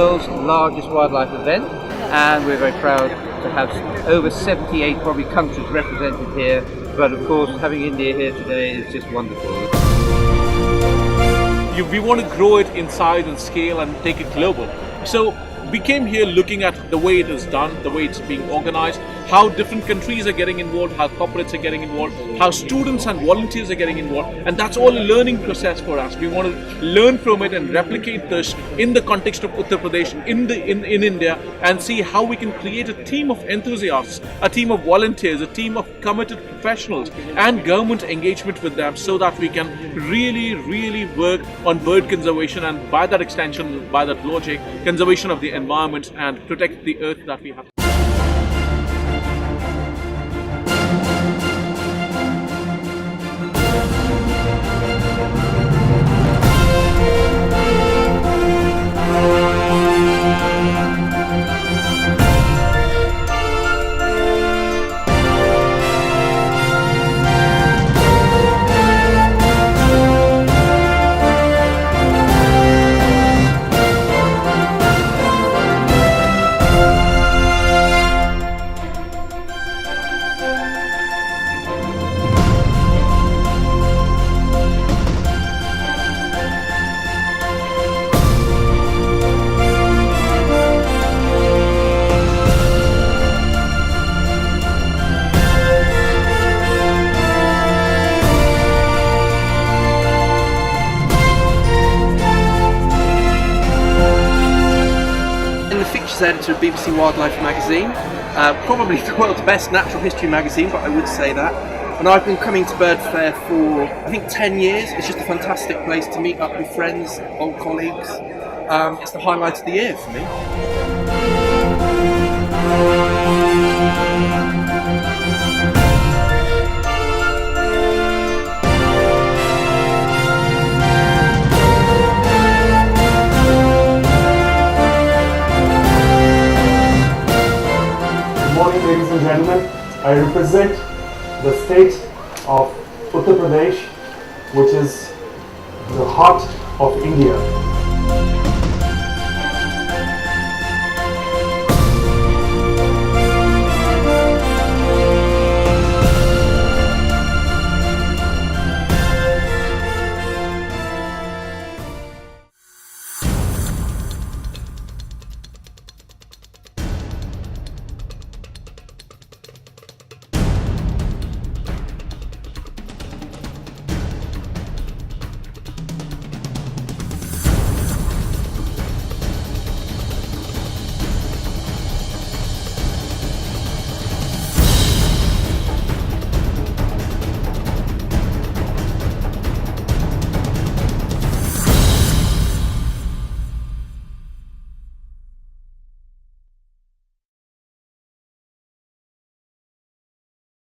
world's largest wildlife event, and we're very proud to have over 78 probably countries represented here. But of course, having India here today is just wonderful. We want to grow it in size and scale and take it global. So we came here looking at the way it is done, the way it's being organized, how different countries are getting involved, how corporates are getting involved, how students and volunteers are getting involved, and that's all a learning process for us. We want to learn from it and replicate this in the context of Uttar Pradesh, in India, and see how we can create a team of enthusiasts, a team of volunteers, a team of committed professionals, and government engagement with them, so that we can really work on bird conservation, and by that extension, by that logic, conservation of the environment and protect the earth that we have. Editor of BBC Wildlife magazine, probably the world's best natural history magazine, but I would say that. And I've been coming to BirdFair for I think 10 years. It's just a fantastic place to meet up with friends, old colleagues. It's the highlight of the year for me. Good morning, ladies and gentlemen. I represent the state of Uttar Pradesh, which is the heart of India.